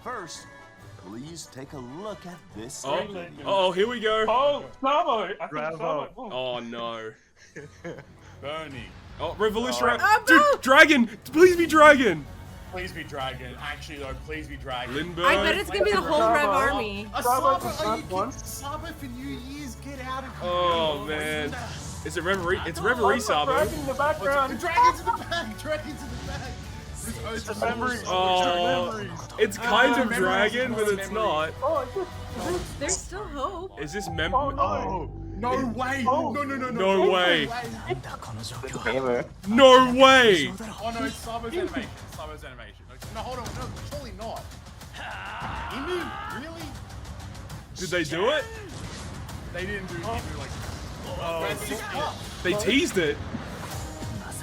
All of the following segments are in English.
First, please take a look at this. Oh, here we go. Oh, Sabo! I think Bravo. Sabo. Oh no. Bernie. Oh, Revolution. Oh, Dude, no. Dragon! Please be Dragon! Please be Dragon. Actually, though, please be Dragon. Lindbergh. I bet it's gonna be the whole Rev army. A Sabo, are you kidding? Sabo for New Year's, get out of here. Oh man. Is it Reverie? It's Reverie Sabo. Dragon in the background. Drag into the bag, drag into the bag. It's a memory. Oh, it's kind of Dragon, but it's not. There's still hope. Is this mem? Oh, no way. No, no, no, no. No way. Gamer. No way. Oh no, it's Sabo's animation. Sabo's animation. No, hold on. No, surely not. Emu? Really? Did they do it? They didn't do Emu like. That's 6 plus. They teased it.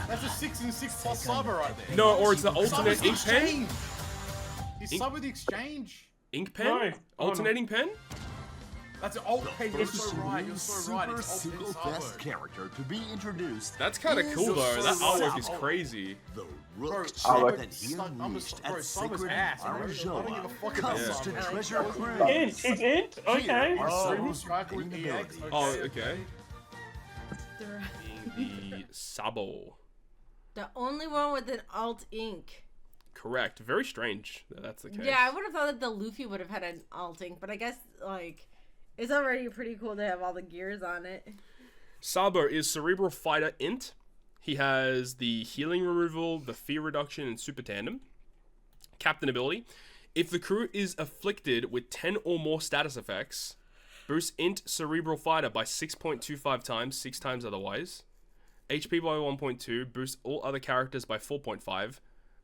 That's a 6 and 6 plus Sabo right there. No, or it's the Sabo's alternate the ink pen. exchange. Is Sabo the exchange? Ink pen? No. Alternating pen? That's an alt pen. You're First so right. You're new so right. super It's alt pen sugofest Sabo. character to be introduced. That's kind of is cool though. That artwork is Sabo. crazy. The Bro, rook Sabo- that he Bro, unleashed bro, at Sabo's Sacred ass, bro. I don't give a Arjoa fuck about comes to Sabo. treasure cruise. It's Int? Okay. Here are Sabo's Strike with redeeming EX, abilities. Oh, okay. The Sabo. The only one with an alt ink. Correct. Very strange that that's the case. Yeah, I would have thought that the Luffy would have had an alt ink, but I guess like it's already pretty cool to have all the gears on it. Sabo is Cerebral Fighter Int. He has the healing removal, the fear reduction, and super tandem. Captain ability. If the crew is afflicted with 10 or more status effects, boost Int Cerebral Fighter by 6.25 times, 6 times otherwise. HP by 1.2, boost all other characters by 4.5.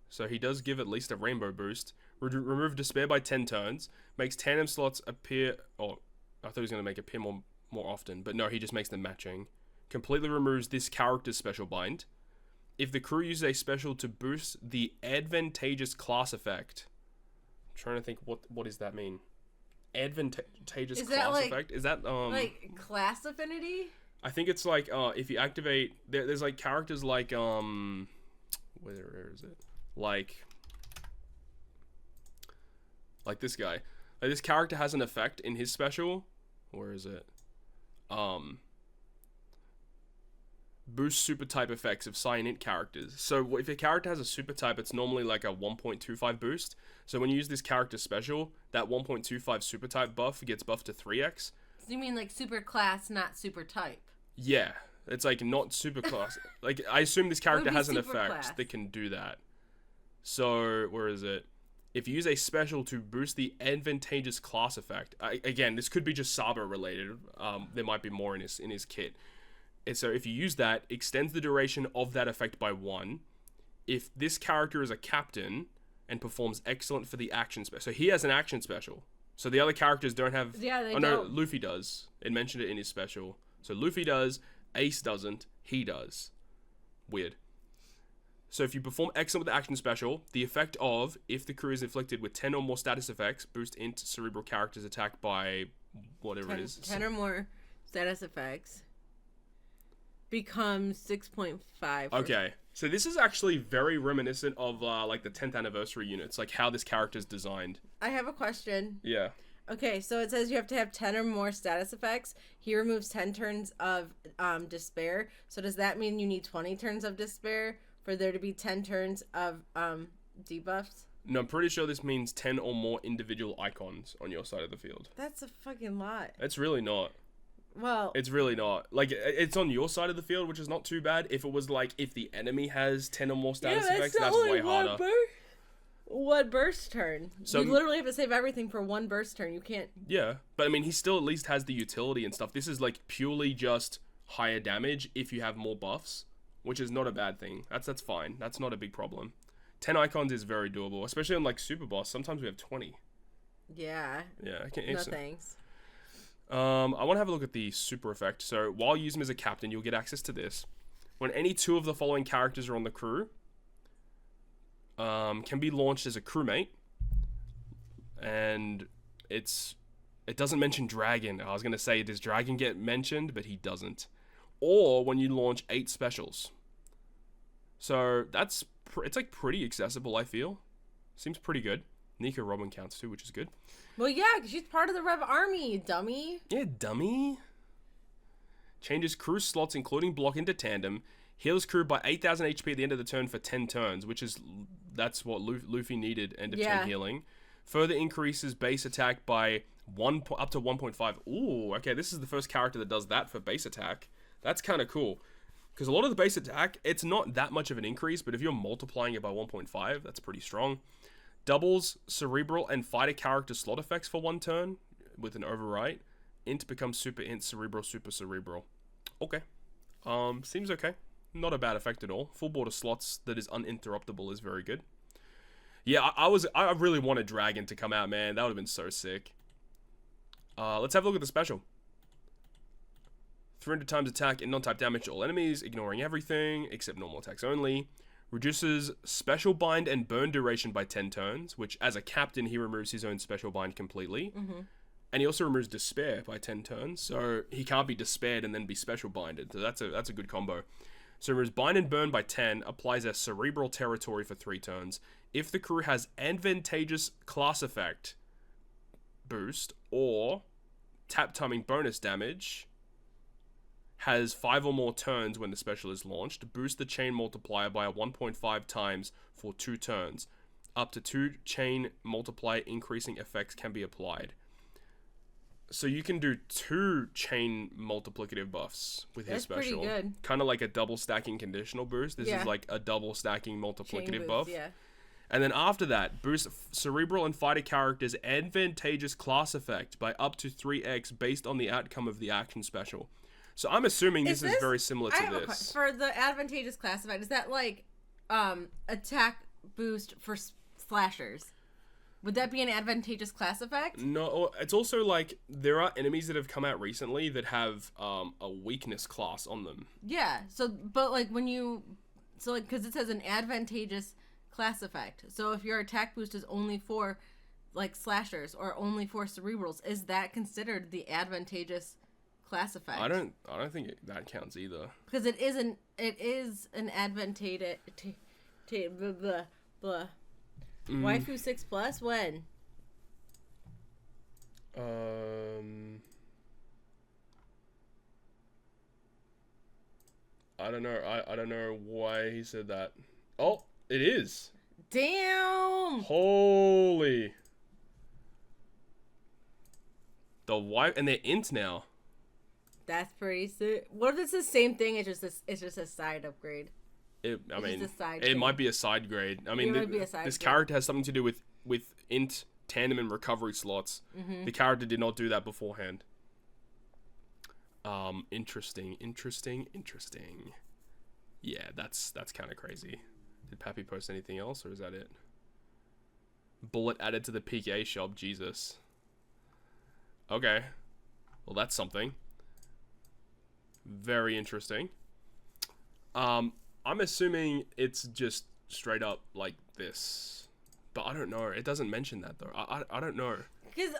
So he does give at least a rainbow boost. Remove Despair by 10 turns. Makes tandem slots appear... Oh, I thought he was going to make appear more often. But no, he just makes them matching. Completely removes this character's special bind. If the crew uses a special to boost the advantageous class effect... I'm trying to think, what does that mean? Advantageous class effect? Is that... like class affinity? I think it's like, if you activate... There's like characters like, where is it? Like this guy. Like this character has an effect in his special. Where is it? Boost super type effects of Cyanid characters. So if a character has a super type, it's normally like a 1.25 boost. So when you use this character special, that 1.25 super type buff gets buffed to 3x. So you mean like super class, not super type? Yeah. It's like not super class. Like I assume this character has an effect class that can do that. So, where is it? If you use a special to boost the advantageous class effect, again, this could be just Sabo related. There might be more in his kit. And so, if you use that, extends the duration of that effect by 1. If this character is a captain and performs excellent for the action special, so he has an action special. So the other characters don't have. Yeah, they no, don't. Luffy does. It mentioned it in his special. So Luffy does. Ace doesn't. He does. Weird. So if you perform excellent with the action special, the effect of, if the crew is inflicted with 10 or more status effects, boost Int Cerebral character's attack by whatever it is. 10 or more status effects becomes 6.5. Okay. So this is actually very reminiscent of like the 10th anniversary units, like how this character is designed. I have a question. Yeah. Okay, so it says you have to have 10 or more status effects. He removes 10 turns of despair. So does that mean you need 20 turns of despair for there to be 10 turns of debuffs? No, I'm pretty sure this means 10 or more individual icons on your side of the field. That's a fucking lot. It's really not. Well, It's really not. Like, it's on your side of the field, which is not too bad. If it was like, if the enemy has 10 or more status effects, that's way harder. One burst turn. So- you literally have to save everything for one burst turn. You can't. Yeah, but I mean, he still at least has the utility and stuff. This is like purely just higher damage if you have more buffs, which is not a bad thing. That's fine. That's not a big problem. 10 icons is very doable, especially on like Super Boss. Sometimes we have 20. Yeah. Yeah, I can't. No thanks. I want to have a look at the super effect. So while you use him as a captain, you'll get access to this. When any 2 of the following characters are on the crew, can be launched as a crewmate, and it doesn't mention dragon. I was gonna say, does dragon get mentioned, but he doesn't. Or when you launch 8 specials. So that's it's like pretty accessible. I feel seems pretty good. Nico Robin counts too, which is good. Well, yeah, 'cause she's part of the Rev Army, you dummy. Yeah, dummy. Changes crew slots, including block into tandem. Heals crew by 8,000 HP at the end of the turn for 10 turns, that's what Luffy needed, end of turn healing. Further increases base attack by up to 1.5. Ooh, okay, this is the first character that does that for base attack. That's kind of cool. Because a lot of the base attack, it's not that much of an increase, but if you're multiplying it by 1.5, that's pretty strong. Doubles cerebral and fighter character slot effects for 1 turn with an overwrite. Int becomes super int, cerebral, super cerebral. Okay. Seems okay. Not a bad effect at all. Full board of slots that is uninterruptible is very good. Yeah, I really wanted Dragon to come out, man. That would have been so sick. Let's have a look at the special. 300 times attack and non-type damage to all enemies, ignoring everything except normal attacks only. Reduces special bind and burn duration by 10 turns, which as a captain he removes his own special bind completely. And he also removes despair by 10 turns, so he can't be despaired and then be special binded. So that's a good combo. So removes bind and burn by 10, applies a cerebral territory for 3 turns. If the crew has advantageous class effect boost or tap timing bonus damage, has 5 or more turns when the special is launched, boost the chain multiplier by a 1.5 times for 2 turns. Up to 2 chain multiplier increasing effects can be applied. So you can do 2 chain multiplicative buffs with his special. That's pretty good. Kind of like a double stacking conditional boost. This is like a double stacking multiplicative buff. Yeah. And then after that, boost cerebral and fighter characters' advantageous class effect by up to 3x based on the outcome of the action special. So I'm assuming this is very similar to this. For the advantageous class effect, is that like attack boost for slashers? Would that be an advantageous class effect? No, it's also like there are enemies that have come out recently that have a weakness class on them. Yeah. So, but like because it says an advantageous class effect. So if your attack boost is only for like slashers or only for cerebrals, is that considered the advantageous class effect? I don't think that counts either. Because it is an advantageous blah blah blah. Waifu 6+ when? I don't know. I don't know why he said that. Oh, it is. Damn. Holy. The wife and they're int now. That's pretty sick. What if it's the same thing? It's just a side upgrade. It might be a side grade. I mean, this character has something to do with int, tandem, and recovery slots. The character did not do that beforehand. Interesting. Yeah, that's kind of crazy. Did Pappy post anything else, or is that it? Bullet added to the PK shop. Jesus. Okay. Well, that's something. Very interesting. I'm assuming it's just straight up like this, but I don't know. It doesn't mention that though. I don't know. Because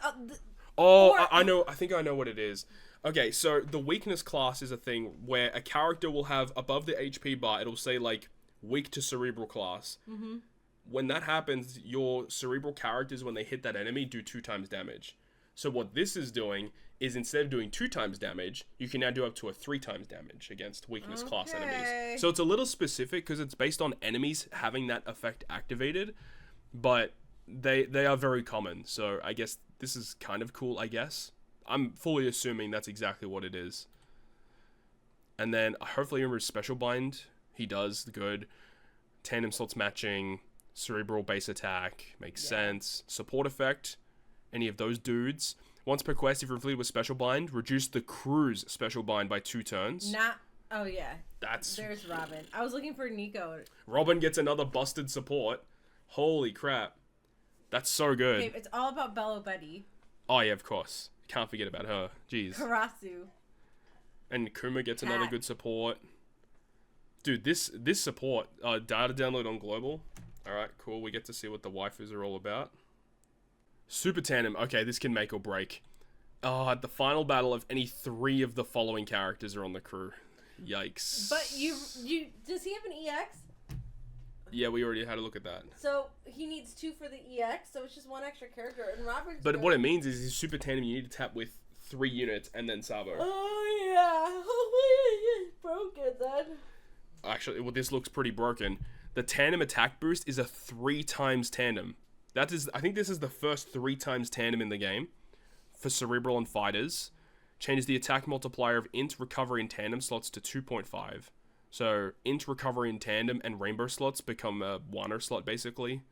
I know. I think I know what it is. Okay, so the weakness class is a thing where a character will have above the HP bar. It'll say like weak to cerebral class. When that happens, your cerebral characters, when they hit that enemy, do 2 times damage. So what this is doing is instead of doing 2 times damage, you can now do up to a 3 times damage against weakness class enemies. So it's a little specific because it's based on enemies having that effect activated, but they are very common. So I guess this is kind of cool, I guess. I'm fully assuming that's exactly what it is. And then hopefully he removes special bind. He does, good. Tandem slots matching, cerebral base attack, makes sense. Support effect, any of those dudes. Once per quest, if you're inflicted with special bind, reduce the crew's special bind by 2 turns. Oh yeah. There's Robin. I was looking for Nico. Robin gets another busted support. Holy crap. That's so good. Okay, it's all about Bello Betty. Oh yeah, of course. Can't forget about her. Jeez. Karasu. And Kuma gets another good support. Dude, this support, data download on global. Alright, cool. We get to see what the waifus are all about. Super Tandem. Okay, this can make or break. At the final battle of any 3 of the following characters are on the crew. Yikes. But you does he have an EX? Yeah, we already had a look at that. So he needs 2 for the EX, so it's just 1 extra character. And Robert's. But what it means is his super tandem, you need to tap with 3 units and then Sabo. Oh yeah, hopefully it's broken then. Actually, well, this looks pretty broken. The tandem attack boost is a 3 times tandem. That is, I think this is the first 3 times tandem in the game for Cerebral and Fighters. Changes the attack multiplier of int, recovery, and tandem slots to 2.5. So int, recovery, and tandem and rainbow slots become a 1er slot basically.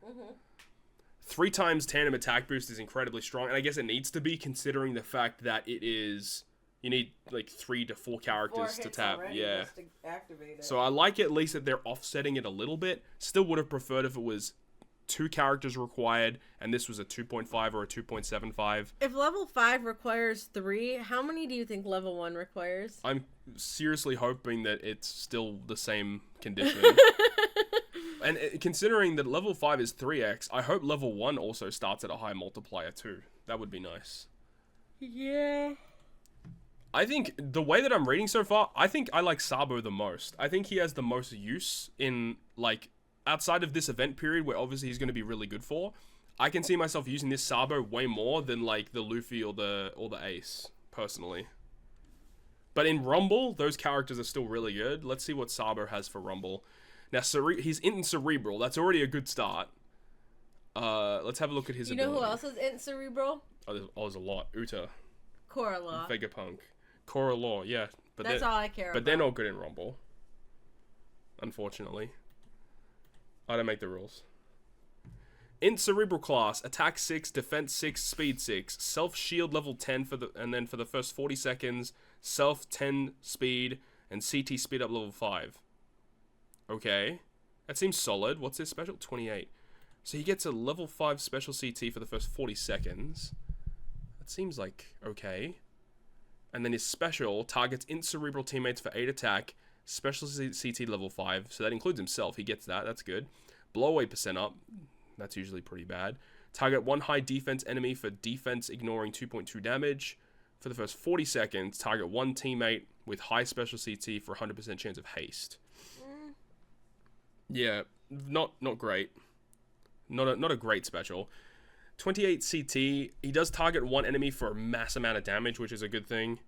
3 times tandem attack boost is incredibly strong, and I guess it needs to be considering the fact that it is. You need like 3 to 4 characters to tap. Yeah. Just to activate it. So I like at least that they're offsetting it a little bit. Still would have preferred if it was 2 characters required and this was a 2.5 or a 2.75. If level 5 requires 3, how many do you think level 1 requires? I'm seriously hoping that it's still the same condition. And considering that level 5 is 3x, I hope level 1 also starts at a high multiplier too. That would be nice. Yeah. I think the way that I'm reading so far, I think I like Sabo the most. I think he has the most use in, like, outside of this event period where obviously he's going to be really good for. I can see myself using this Sabo way more than, like, the Luffy or the Ace, personally. But in Rumble, those characters are still really good. Let's see what Sabo has for Rumble. Now, he's in Cerebral. That's already a good start. Let's have a look at his ability. You know who else is in Cerebral? Oh, there's a lot. Uta. Korra. Vegapunk. Korra Law, yeah. But that's all I care about. But they're not good in Rumble. Unfortunately. I don't make the rules. In Cerebral class, attack 6, defense 6, speed 6, self shield level 10 and then for the first 40 seconds, self 10 speed and CT speed up level 5. Okay. That seems solid. What's his special? 28. So he gets a level 5 special CT for the first 40 seconds. That seems like okay. And then his special targets in-cerebral teammates for 8 attack, special CT level 5, so that includes himself, he gets that, that's good. Blowaway percent up, that's usually pretty bad. Target 1 high defense enemy for defense ignoring 2.2 damage. For the first 40 seconds, target 1 teammate with high special CT for 100% chance of haste. Yeah, not great. Not a great special. 28 CT, he does target 1 enemy for a mass amount of damage, which is a good thing.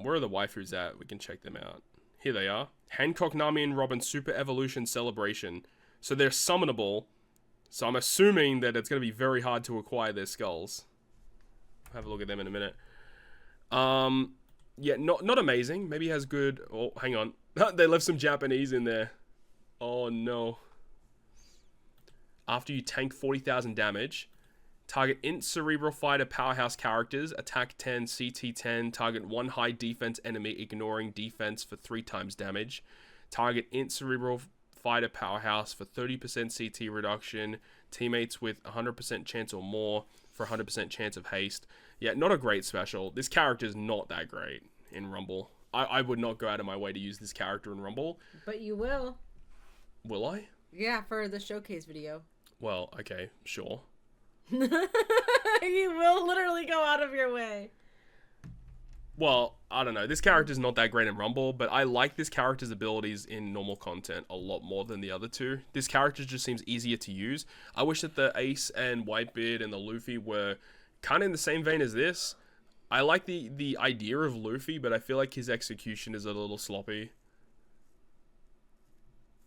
Where are the waifus at? We can check them out. Here they are. Hancock, Nami, and Robin Super Evolution Celebration. So they're summonable. So I'm assuming that it's going to be very hard to acquire their skulls. Have a look at them in a minute. Yeah, not amazing. Maybe he has good... Oh, hang on. They left some Japanese in there. Oh, no. After you tank 40,000 damage... Target int cerebral fighter powerhouse characters, attack 10, CT 10, target 1 high defense enemy ignoring defense for 3 times damage. Target int cerebral fighter powerhouse for 30% CT reduction, teammates with 100% chance or more for 100% chance of haste. Yeah, not a great special. This character is not that great in Rumble. I would not go out of my way to use this character in Rumble. But you will. Will I? Yeah, for the showcase video. Well, okay, sure. You will literally go out of your way. Well, I don't know. This character's not that great in Rumble, but I like this character's abilities in normal content a lot more than the other two. This character just seems easier to use. I wish that the Ace and Whitebeard and the Luffy were kind of in the same vein as this. I like the idea of Luffy, but I feel like his execution is a little sloppy.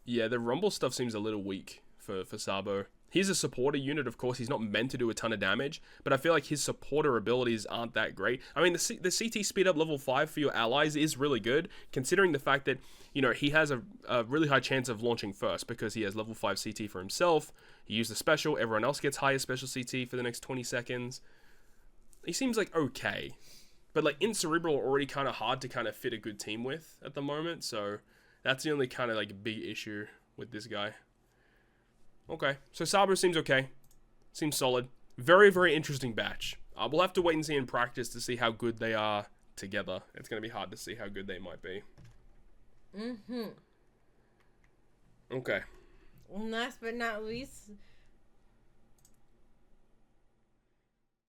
Yeah, the Rumble stuff seems a little weak for Sabo. He's a supporter unit, of course. He's not meant to do a ton of damage, but I feel like his supporter abilities aren't that great. I mean, the CT speed up level 5 for your allies is really good, considering the fact that, you know, he has a really high chance of launching first because he has level 5 CT for himself. He used the special. Everyone else gets higher special CT for the next 20 seconds. He seems like okay, but like in Cerebral are already kind of hard to kind of fit a good team with at the moment, so that's the only kind of like big issue with this guy. Okay, so Sabo seems okay. Seems solid. Very, very interesting batch. We'll have to wait and see in practice to see how good they are together. It's going to be hard to see how good they might be. Mm-hmm. Okay. And last but not least,